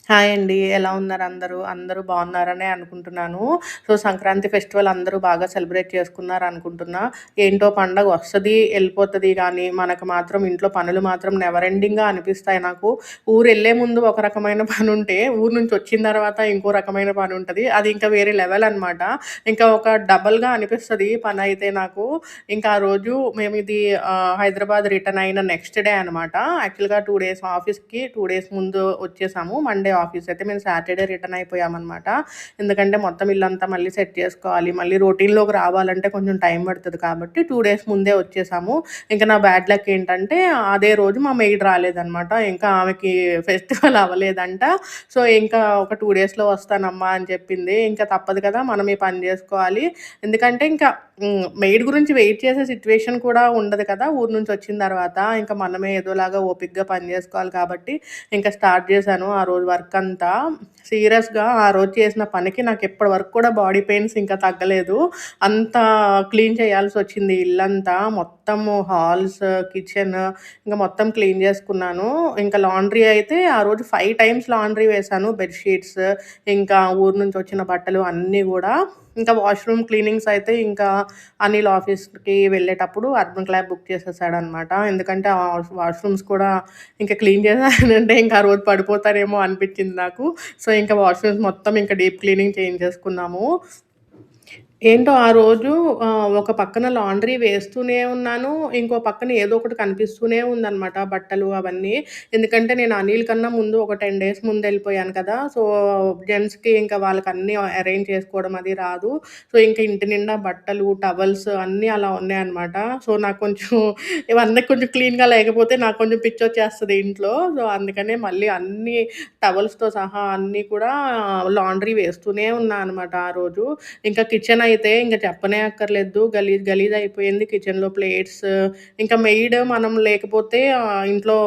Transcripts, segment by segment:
Hi అండి. ఎలా ఉన్నారు అందరూ? అందరూ బాగున్నారనే అనుకుంటున్నాను. సో, సంక్రాంతి ఫెస్టివల్ అందరూ బాగా సెలబ్రేట్ చేసుకున్నారనుకుంటున్నా. ఏంటో పండగ వస్తది, ఎళ్ళిపోతది గానీ, మనకు మాత్రం ఇంట్లో పనులు మాత్రం నెవర్ ఎండింగ్‌గా అనిపిస్తాయి నాకు. ఊరెళ్ళే ముందు ఒక రకమైన పనుంటే, ఊరు నుంచి వచ్చిన తర్వాత ఇంకో రకమైన పనుంటది. అది ఇంకా వేరే లెవెల్ అనమాట. ఇంకా ఒక డబల్‌గా అనిపిస్తది పనైతే నాకు. ఇంకా ఆ రోజు మేమిది హైదరాబాద్ రిటర్న్ అయిన నెక్స్ట్ డే అనమాట. యాక్చువల్‌గా 2 డేస్ ఆఫీస్‌కి 2 డేస్ ముందు వచ్చేసాము. మండే ఆఫీస్ అయితే మేము సాటర్‌డే రిటర్న్ అయిపోయామనమాట. ఎందుకంటే మొత్తం ఇల్లంతా మళ్ళీ సెట్ చేసుకోవాలి. మళ్ళీ రొటీన్‌లోకి రావాలంటే కొంచెం టైం పడతది కాబట్టి 2 డేస్ ముందే వచ్చేసాము. ఇంకా నా బ్యాడ్ లక్ ఏంటంటే అదే రోజు మా మెయిడ్ రాలేదనమాట. ఇంకా ఆమెకి ఫెస్టివల్ అవ్వలేదంట. సో, ఇంకా ఒక 2 డేస్‌లో వస్తానమ్మా అని చెప్పింది. ఇంకా తప్పదు కదా! మనం ఈ పని జేసుకోవాలి. ఎందుకంటే ఇంకా మెయిడ్ గురించి వెయిట్ చేసే సిట్యుయేషన్ కూడా ఉండదు కదా! ఊరు నుంచి వచ్చిన తర్వాత. ఇంకా మనమే ఏదోలాగా ఓపికగా పని జేసుకోవాలి కాబట్టి ఇంకా స్టార్ట్ జేశాను ఆ రోజు వర్కంతా. సీరియస్‌గా ఆ రోజు చేసిన పనికి నాకిప్పటి వరకు కూడా బాడీ పెయిన్స్ ఇంకా తగ్గలేదు. అంత క్లీన్ చేయాల్సొచ్చింది ఇల్లంతా. మొత్తము హాల్స్, కిచెన్ ఇంక మొత్తం క్లీన్ జేసుకున్నాను. ఇంకా లాండ్రీ అయితే ఆ రోజు 5 టైమ్స్ లాండ్రీ వేశాను. బెడ్ షీట్స్, ఇంకా ఊరు నుంచి వచ్చిన బట్టలు అన్నీ గూడా. ఇంకా వాష్‌రూమ్ క్లీనింగ్స్ అయితే ఇంకా అనిల్ ఆఫీస్‌కి వెళ్ళేటప్పుడు అర్బన్ క్లాబ్ బుక్ చేసేసాడనమాట. ఎందుకంటే ఆ వాష్‌రూమ్స్ కూడా ఇంకా క్లీన్ చేశానంటే ఇంకా ఆ రోజు పడిపోతానేమో అనిపించింది నాకు. సో, ఇంకా వాష్‌రూమ్స్ మొత్తం ఇంకా డీప్ క్లీనింగ్ చేయించేసుకున్నాము. ఏంటో ఆ రోజు ఒక పక్కన లాండ్రీ వేస్తూనే ఉన్నాను. ఇంకో పక్కన ఏదో ఒకటి కనిపిస్తూనే ఉందనమాట బట్టలు అవన్నీ. ఎందుకంటే నేను అనిల్ కన్నా ముందు ఒక 10 డేస్ ముందెళ్ళిపోయాను కదా! సో, జెంట్స్‌కి ఇంకా వాళ్ళకన్నీ అరేంజ్ చేసుకోవడం అది రాదు. సో, ఇంక ఇంటి నిండా బట్టలు, టవల్స్ అన్నీ అలా ఉన్నాయన్నమాట. సో, నాకు కొంచెం ఇవన్నీ కొంచెం క్లీన్‌గా లేకపోతే నాకు కొంచెం పిచ్చొచ్చేస్తది ఇంట్లో. సో, అందుకనే మళ్ళీ అన్నీ టవల్స్‌తో సహా అన్నీ కూడా లాండ్రీ వేస్తూనే ఉన్నా అనమాట ఆ రోజు. ఇంకా కిచెన్ అయితే ఇంక చెప్పనే అక్కర్లేదు. గలీజ్ గలీజ్ అయిపోయింది. కిచెన్‌లో ప్లేట్స్ ఇంకా మెయిడ్ మనం లేకపోతే ఇంట్లో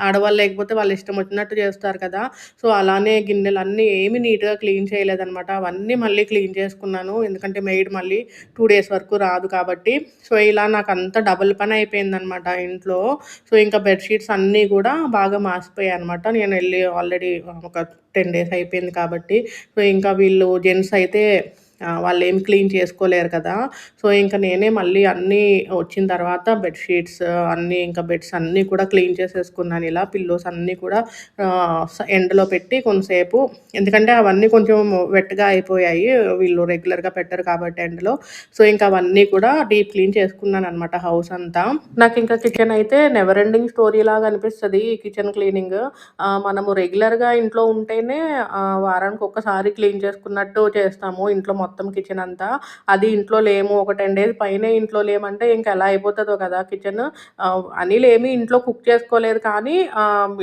ఆడవాళ్ళు లేకపోతే వాళ్ళ ఇష్టం వచ్చినట్టు చేస్తారు కదా! సో, అలానే గిన్నెలన్నీ ఏమి నీట్‌గా క్లీన్ చేయలేదనమాట. అవన్నీ మళ్ళీ క్లీన్ చేసుకున్నాను. ఎందుకంటే మెయిడ్ మళ్ళీ 2 డేస్ వరకు రాదు కాబట్టి. సో, ఇలా నాకంతా డబుల్ పని అయిపోయిందనమాట ఇంట్లో. సో, ఇంకా బెడ్ షీట్స్ అన్నీ గూడా బాగా మాసిపోయాయనమాట. నేనెళ్ళి ఆల్రెడీ ఒక 10 డేస్ అయిపోయింది కాబట్టి. సో, ఇంకా వీళ్ళు జెంట్స్ అయితే వాళ్ళేమి క్లీన్ చేసుకోలేరు కదా! సో, ఇంక నేనే మళ్ళీ అన్నీ వచ్చిన తర్వాత బెడ్ షీట్స్ అన్నీ ఇంకా బెడ్స్ అన్నీ కూడా క్లీన్ చేసేసుకున్నాను ఇలా. పిల్లోస్ అన్నీ కూడా ఎండలో పెట్టి కొంతసేపు ఎందుకంటే అవన్నీ కొంచెం వెట్‌గా అయిపోయాయి. వీళ్ళు రెగ్యులర్‌గా పెట్టరు కాబట్టి ఎండలో. సో, ఇంక అవన్నీ కూడా డీప్ క్లీన్ చేసుకున్నాననమాట హౌస్ అంతా. నాకింకా కిచెన్ అయితే నెవర్ ఎండింగ్ స్టోరీలాగా అనిపిస్తది ఈ కిచెన్ క్లీనింగ్. మనము రెగ్యులర్‌గా ఇంట్లో ఉంటేనే వారానికి ఒక్కసారి క్లీన్ చేసుకున్నట్టు చేస్తాము. ఇంట్లో మొత్తం కిచెన్ అంతా. అది ఇంట్లో లేము ఒక 10 డేస్ పైనే ఇంట్లో లేమంటే ఇంక ఎలా అయిపోతదో కదా కిచెన్. అనిల్ ఏమి ఇంట్లో కుక్ చేసుకోలేదు కానీ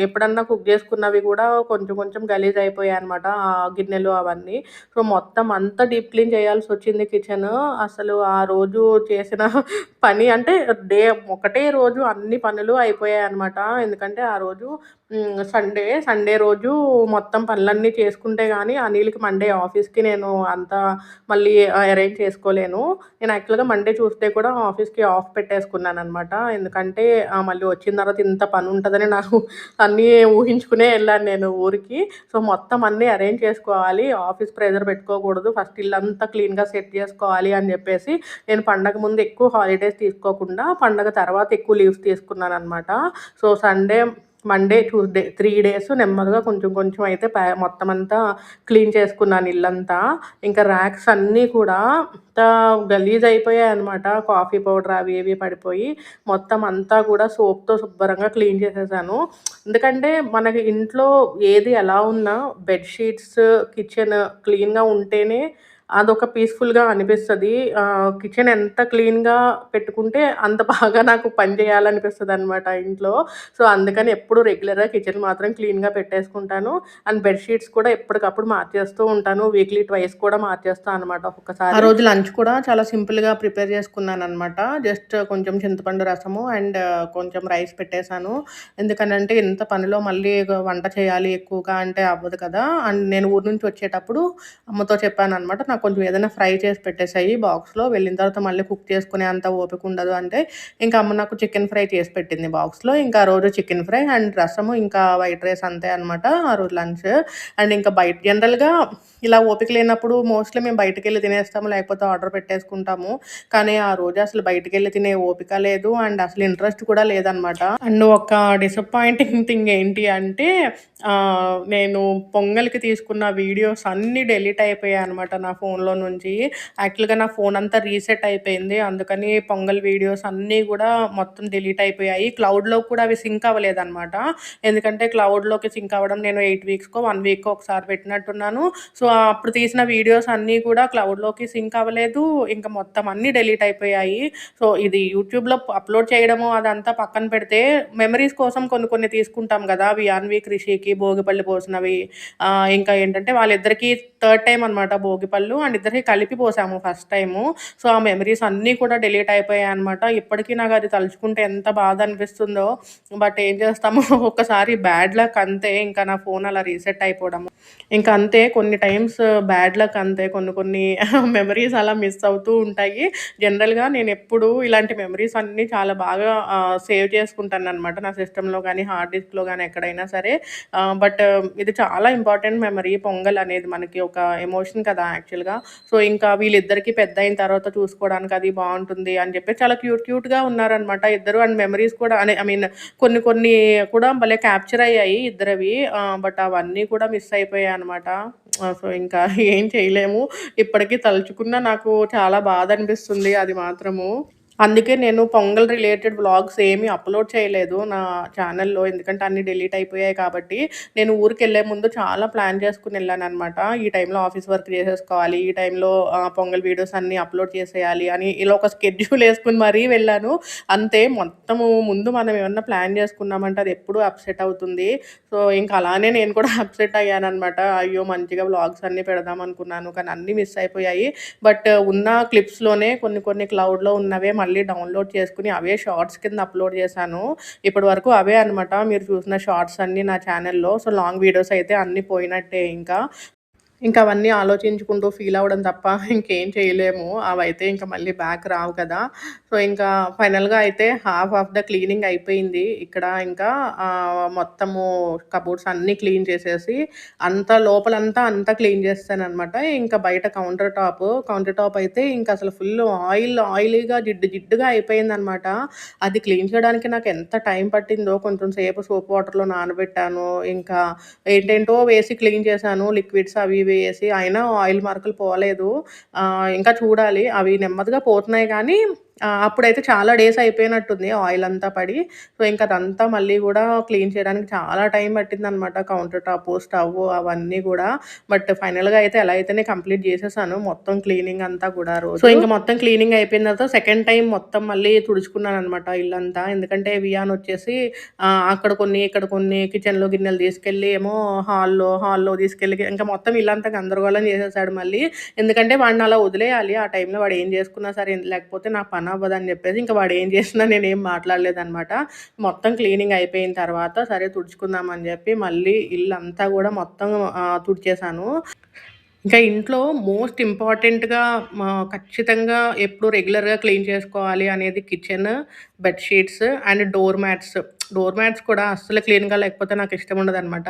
ఎప్పుడన్నా కుక్ చేసుకున్నవి కూడా కొంచెం కొంచెం గలీజ్ అయిపోయాయన్నమాట. ఆ గిన్నెలు అవన్నీ. సో, మొత్తం అంతా డీప్ క్లీన్ చేయాల్సొచ్చింది కిచెను. అసలు ఆ రోజు చేసిన పని అంటే డే ఒకటే రోజు అన్ని పనులు అయిపోయాయన్నమాట. ఎందుకంటే ఆ రోజు సండే రోజు మొత్తం పనులన్నీ చేసుకుంటే గానీ అనిల్‌కి మండే ఆఫీస్‌కి నేను అంతా మళ్ళీ అరేంజ్ చేసుకోలేను. నేను యాక్చువల్‌గా మండే, ట్యూస్‌డే కూడా ఆఫీస్‌కి ఆఫ్ పెట్టేసుకున్నాననమాట. ఎందుకంటే మళ్ళీ వచ్చిన తర్వాత ఇంత పనుంటదని నాకు అన్నీ ఊహించుకునే ఎళ్ళాను నేను ఊరికి. సో, మొత్తం అన్నీ అరేంజ్ చేసుకోవాలి. ఆఫీస్ ప్రెషర్ పెట్టుకోకూడదు. ఫస్ట్ ఇల్లంతా క్లీన్‌గా సెట్ చేసుకోవాలి అని జెప్పేసి నేను పండగ ముందు ఎక్కువ హాలిడేస్ తీసుకోకుండా పండగ తర్వాత ఎక్కువ లీవ్స్ తీసుకున్నాననమాట. సో, మండే, ట్యూస్‌డే 3 డేస్ నెమ్మదిగా కొంచెం కొంచెం అయితే మొత్తమంతా క్లీన్ చేసుకున్నాను ఇల్లంతా. ఇంకా ర్యాక్స్ అన్నీ కూడా అంతా గలీజ్ అయిపోయాయన్నమాట. కాఫీ పౌడర్ అవి ఇవి పడిపోయి మొత్తం అంతా కూడా సోప్‌తో శుభ్రంగా క్లీన్ చేసేసాను. ఎందుకంటే మనకి ఇంట్లో ఏది ఎలా ఉన్నా బెడ్ షీట్స్, కిచెన్ క్లీన్‌గా ఉంటేనే అదొక పీస్‌ఫుల్‌గా అనిపిస్తది. కిచెన్ ఎంత క్లీన్‌గా పెట్టుకుంటే అంత బాగా నాకు పని చేయాలనిపిస్తదనమాట ఇంట్లో. సో, అందుకని ఎప్పుడు రెగ్యులర్‌గా కిచెన్ మాత్రం క్లీన్‌గా పెట్టేసుకుంటాను. అండ్ బెడ్ షీట్స్ కూడా ఎప్పటికప్పుడు మార్చేస్తూ ఉంటాను. వీక్లీ ట్వైస్ కూడా మార్చేస్తా అనమాట ఆ ఒక్కొక్కసారి. రోజు లంచ్ కూడా చాలా సింపుల్‌గా ప్రిపేర్ చేసుకున్నాననమాట. జస్ట్ కొంచెం చింతపండు రసము అండ్ కొంచెం రైస్ పెట్టేసాను. ఎందుకనంటే ఇంత పనిలో మళ్ళీ వంట చేయాలి ఎక్కువగా అంటే అవ్వదు కదా! అండ్ నేను ఊరు నుంచి వచ్చేటప్పుడు అమ్మతో చెప్పాననమాట. నాకు కొంచెం ఏదైనా ఫ్రై చేసి పెట్టేసేయి బాక్స్‌లో. వెళ్ళిన తర్వాత మళ్ళీ కుక్ చేసుకునే అంత ఓపిక ఉండదు అంటే, ఇంకా అమ్మ నాకు చికెన్ ఫ్రై చేసి పెట్టింది బాక్స్‌లో. ఇంకా ఆ రోజు చికెన్ ఫ్రై అండ్ రసము, ఇంకా వైట్ రైస్ అంతే అనమాట ఆ రోజు లంచ్. అండ్ ఇంకా బయట జనరల్‌గా ఇలా ఓపిక లేనప్పుడు మోస్ట్‌లీ మేము బయటికెళ్ళి తినేస్తాము, లేకపోతే ఆర్డర్ పెట్టేసుకుంటాము. కానీ ఆ రోజు అసలు బయటికెళ్ళి తినే ఓపిక లేదు. అండ్ అసలు ఇంట్రెస్ట్ కూడా లేదనమాట. అండ్ ఒక డిసప్పాయింటింగ్ థింగ్ ఏంటి అంటే నేను పొంగల్‌కి తీసుకున్న వీడియోస్ అన్నీ డెలీట్ అయిపోయాయనమాట నా ఫోన్‌లో నుంచి. యాక్చువల్‌గా నా ఫోన్ అంతా రీసెట్ అయిపోయింది. అందుకని పొంగల్ వీడియోస్ అన్నీ గూడా మొత్తం డిలీట్ అయిపోయాయి. క్లౌడ్‌లో కూడా అవి సింక్ అవ్వలేదనమాట. ఎందుకంటే క్లౌడ్‌లోకి సింక్ అవ్వడం నేను 8 వీక్స్‌కో, 1 వీక్‌కో ఒకసారి పెట్టినట్టున్నాను. సో, అప్పుడు తీసిన వీడియోస్ అన్నీ కూడా క్లౌడ్‌లోకి సింక్ అవ్వలేదు. ఇంక మొత్తం అన్నీ డిలీట్ అయిపోయాయి. సో, ఇది యూట్యూబ్‌లో అప్‌లోడ్ చేయడము అదంతా పక్కన పెడితే, మెమరీస్ కోసం కొన్ని కొన్ని తీసుకుంటాం గదా! అవి 'యాన్వి క్రిషికి' భోగిపళ్ళు పోసినవి. ఇంకా ఏంటంటే వాళ్ళిద్దరికీ థర్డ్ టైమ్ అనమాట భోగిపళ్ళు. అండ్ ఇద్దరికీ కలిపి పోసాము ఫస్ట్ టైము. సో, ఆ మెమరీస్ అన్నీ కూడా డిలీట్ అయిపోయాయనమాట. ఇప్పటికి నాకది తలుచుకుంటే ఎంత బాధ అనిపిస్తుందో. బట్ ఏం చేస్తాము ఒక్కసారి బ్యాడ్ లక్ అంతే. ఇంకా నా ఫోన్ అలా రీసెట్ అయిపోవడము. ఇంక అంతే కొన్ని టైమ్స్ బ్యాడ్ లక్ అంతే. కొన్ని కొన్ని మెమరీస్ అలా మిస్ అవుతూ ఉంటాయి. జనరల్‌గా నేనెప్పుడూ ఇలాంటి మెమరీస్ అన్నీ చాలా బాగా సేవ్ చేసుకుంటాననమాట. నా సిస్టమ్‌లో గానీ, హార్డ్ డిస్క్‌లో గానీ ఎక్కడైనా సరే. బట్ ఇది చాలా ఇంపార్టెంట్ మెమరీ పొంగల్ అనేది మనకి ఒక ఎమోషన్ కదా యాక్చువల్‌గా. సో, ఇంకా వీళ్ళిద్దరికీ పెద్దయిన తర్వాత చూసుకోవడానికి అది బావుంటుంది అని చెప్పి చాలా క్యూట్ క్యూట్‌గా ఉన్నారనమాట ఇద్దరు. అండ్ మెమరీస్ కూడా ఐ మీన్ కొన్ని కొన్ని కూడా భలే క్యాప్చర్ అయ్యాయి ఇద్దరివి. బట్ అవన్నీ కూడా మిస్ అయిపోయాయనమాట. సో, ఇంకా ఏం చేయలేము. ఇప్పటికి తలుచుకున్నా నాకు చాలా బాధ అనిపిస్తుంది అది మాత్రము. అందుకే నేను పొంగల్ రిలేటెడ్ వ్లాగ్స్ ఏమి అప్‌లోడ్ చేయలేదు నా ఛానెల్‌లో. ఎందుకంటే అన్నీ డిలీట్ అయిపోయాయి కాబట్టి. నేను ఊరికెళ్ళే ముందు చాలా ప్లాన్ చేసుకొని ఎళ్ళాననమాట. ఈ టైంలో ఆఫీస్ వర్క్ చేసేసుకోవాలి. ఈ టైంలో పొంగల్ వీడియోస్ అన్నీ అప్‌లోడ్ చేసేయాలి అని ఇలా ఒక స్కెడ్యూల్ యేసుకొని మరీ వెళ్ళాను. అంతే మొత్తము ముందు మనం ఏమన్నా ప్లాన్ చేసుకున్నామంటే అది ఎప్పుడూ అప్‌సెట్ అవుతుంది. సో, ఇంక అలానే నేను కూడా అప్‌సెట్ అయ్యాననమాట. అయ్యో! మంచిగా వ్లాగ్స్ అన్నీ పెడదాం అనుకున్నాను. కానీ అన్నీ మిస్ అయిపోయాయి. బట్ ఉన్న క్లిప్స్‌లోనే కొన్ని కొన్ని క్లౌడ్‌లో ఉన్నవే మళ్ళీ డౌన్‌లోడ్ చేసుకొని అవే షార్ట్స్ కింద అప్‌లోడ్ చేశాను. ఇప్పటి వరకు అవే అనమాట మీరు చూసిన షార్ట్స్ అన్నీ నా ఛానెల్‌లో. సో, లాంగ్ వీడియోస్ అయితే అన్నీ పోయినట్టే ఇంకా. ఇంక అవన్నీ ఆలోచించుకుంటూ ఫీల్ అవ్వడం తప్ప ఇంకేం చేయలేము. అవైతే ఇంక మళ్ళీ బ్యాక్ రావు కదా! సో, ఇంకా ఫైనల్‌గా అయితే హాఫ్ ఆఫ్ ద క్లీనింగ్ అయిపోయింది. ఇక్కడ ఇంకా మొత్తము కబోర్డ్స్ అన్నీ క్లీన్ చేసేసి, లోపలంతా అంతా క్లీన్ చేసేసాననమాట. ఇంకా బయట కౌంటర్ టాప్ అయితే ఇంక అసలు ఫుల్లు ఆయిలీగా, జిడ్డు జిడ్డుగా అయిపోయిందనమాట. అది క్లీన్ చేయడానికి నాకు ఎంత టైం పట్టిందో, కొంచెం సేపు సోప్ వాటర్‌లో నానబెట్టాను. ఇంకా ఏంటేంటో వేసి క్లీన్ చేశాను. లిక్విడ్స్ అవి ఇవి ఏసి. అయినా ఆయిల్ మరకలు పోలేదు. ఇంకా చూడాలి. అవి నెమ్మదిగా పోతున్నాయి గానీ, అప్పుడైతే చాలా డేస్ అయిపోయినట్టుంది ఆయిల్ అంతా పడి. సో, ఇంక అదంతా మళ్ళీ గూడా క్లీన్ చేయడానికి చాలా టైం పట్టిందనమాట. కౌంటర్ టాపు, స్టవ్వు అవన్నీ గూడా. బట్ ఫైనల్‌గా అయితే ఎలా అయితేనే కంప్లీట్ జేసేసాను. మొత్తం క్లీనింగ్ అంతా గూడా రోజు. సో, ఇంక మొత్తం క్లీనింగ్ అయిపోయిన తర్వాత సెకండ్ టైమ్ మొత్తం మళ్ళీ తుడుచుకున్నాననమాట ఇల్లంతా. ఎందుకంటే వియానొచ్చేసి అక్కడ కొన్ని, ఇక్కడ కొన్ని కిచెన్‌లో గిన్నెలు తీసుకెళ్ళి ఏమో హాల్‌లో తీసుకెళ్ళి ఇంకా మొత్తం ఇల్లంతా గందరగోళం చేసేసాడు మళ్ళీ. ఎందుకంటే వాడిని అలా వదిలేయాలి. ఆ టైంలో వాడు ఏం చేసుకున్నా సరే, లేకపోతే నా పని అవ్వదని చెప్పేసి ఇంక వాడు ఏం చేసినా నేనేం మాట్లాడలేదనమాట. మొత్తం క్లీనింగ్ అయిపోయిన తర్వాత సరే తుడుచుకుందాం అని చెప్పి మళ్ళీ ఇల్లంతా గూడా మొత్తం తుడిచేసాను. ఇంకా ఇంట్లో మోస్ట్ ఇంపార్టెంట్‌గా ఖచ్చితంగా ఎప్పుడు రెగ్యులర్‌గా క్లీన్ చేసుకోవాలి అనేది kitchen, bed sheets and door mats. Door mats కూడా అస్సలు క్లీన్‌గా లేకపోతే నాకిష్టం ఉండదనమాట.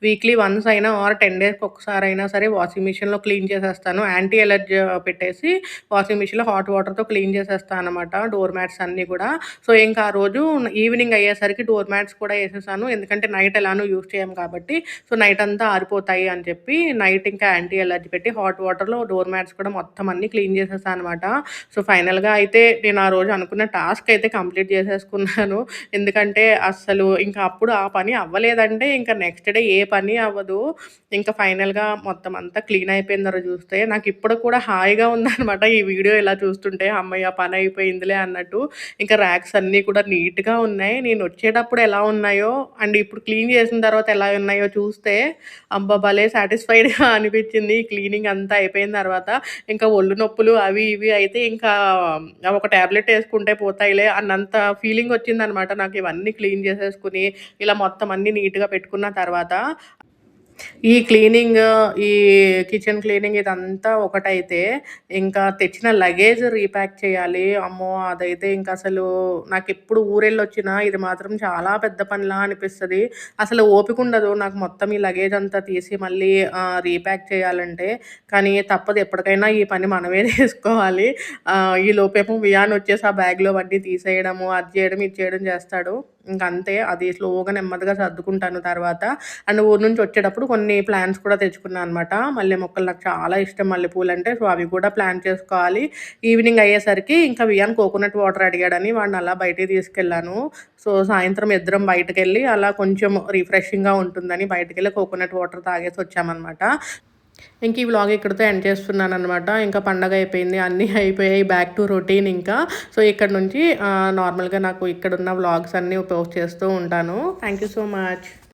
వీక్లీ వన్స్ అయినా ఆర్ 10 డేస్‌కి ఒక్కసారైనా సరే వాషింగ్ మిషన్‌లో క్లీన్ చేసేస్తాను. యాంటీ అలర్జీ పెట్టేసి వాషింగ్ మిషన్‌లో హాట్ వాటర్‌తో క్లీన్ చేసేస్తా అనమాట డోర్ మ్యాట్స్ అన్నీ కూడా. సో, ఇంకా ఆ రోజు ఈవినింగ్ అయ్యేసరికి డోర్ మ్యాట్స్ కూడా ఏసేసాను. ఎందుకంటే నైట్ ఎలానో యూజ్ చేయం కాబట్టి. సో, నైట్ అంతా ఆరిపోతాయి అని చెప్పి నైట్ ఇంకా యాంటీ అలర్జీ పెట్టి హాట్ వాటర్‌లో డోర్ మ్యాట్స్ కూడా మొత్తం అన్నీ క్లీన్ చేసేసా అనమాట. సో, ఫైనల్‌గా అయితే నేను ఆ రోజు అనుకున్న టాస్క్ అయితే కంప్లీట్ చేసేసుకున్నాను. ఎందుకంటే అస్సలు ఇంకా అప్పుడు ఆ పని అవ్వలేదంటే ఇంకా నెక్స్ట్ డే ఏ పని అవ్వదు. ఇంకా ఫైనల్‌గా మొత్తం అంతా క్లీన్ అయిపోయిందరో చూస్తే నాకిప్పుడు కూడా హాయిగా ఉందనమాట. ఈ వీడియో ఇలా చూస్తుంటే హమ్మయ్య! పనయిపోయిందిలే అన్నట్టు. ఇంకా ర్యాక్స్ అన్నీ కూడా నీట్‌గా ఉన్నాయి. నేనొచ్చేటప్పుడు ఎలా ఉన్నాయో అండ్ ఇప్పుడు క్లీన్ చేసిన తర్వాత ఎలా ఉన్నాయో చూస్తే అబ్బా! భలే సాటిస్ఫైడ్‌గా అనిపించింది. ఈ క్లీనింగ్ అంతా అయిపోయిన తర్వాత. ఇంకా ఒళ్ళు నొప్పులు అవి ఇవి అయితే ఇంకా ఒక టాబ్లెట్ యేసుకుంటే పోతాయిలే అన్నంత ఫీలింగొచ్చిందనమాట నాకు ఇవన్నీ క్లీన్ చేసేసుకొని, ఇలా మొత్తం అన్నీ నీట్‌గా పెట్టుకున్న తర్వాత. ఈ క్లీనింగ్, ఈ కిచెన్ క్లీనింగ్ ఇదంతా ఒకటైతే, ఇంకా తెచ్చిన లగేజ్ రీప్యాక్ చేయాలి. అమ్మో! అదైతే ఇంకసలు నాకెప్పుడు ఊరెళ్ళొచ్చినా ఇది మాత్రం చాలా పెద్ద పనిలా అనిపిస్తది. అసలు ఓపికుండదు నాకు మొత్తం ఈ లగేజ్ అంతా తీసి మళ్ళీ రీప్యాక్ చేయాలంటే. కానీ తప్పదు, ఎప్పటికైనా ఈ పని మనమే చేసుకోవాలి. ఈలోపేమో వియాన్ వచ్చేసి ఆ బ్యాగ్‌లోవన్నీ తీసేయడము, అది చేయడం, ఇది చేయడం చేస్తాడు. ఇంకంతే, అది స్లోగా నెమ్మదిగా సర్దుకుంటాను తర్వాత. అండ్ ఊరు నుంచి వచ్చేటప్పుడు కొన్ని ప్లాంట్స్ కూడా తెచ్చుకున్నా అనమాట. మల్లె మొక్కలు నాకు చాలా ఇష్టం మల్లెపూలంటే. సో, అవి కూడా ప్లాన్ చేసుకోవాలి. ఈవినింగ్ అయ్యేసరికి ఇంకా వియాన్ కోకోనట్ వాటర్ అడిగాడని వాడిని అలా బయటికి తీసుకెళ్ళాను. సో, సాయంత్రం ఇద్దరం బయటకెళ్ళి అలా కొంచెం రిఫ్రెషింగ్‌గా ఉంటుందని బయటికెళ్ళి కోకోనట్ వాటర్ తాగేసి వచ్చామనమాట. ఇంక ఈ వ్లాగ్ ఇక్కడితో ఎండ్ చేస్తున్నాననమాట. ఇంకా పండగ అయిపోయింది. అన్నీ అయిపోయాయి. బ్యాక్ టు రొటీన్ ఇంకా. సో, ఇక్కడ నుంచి నార్మల్‌గా నాకు ఇక్కడున్న వ్లాగ్స్ అన్నీ పోస్ట్ చేస్తూ ఉంటాను. Thank you so much.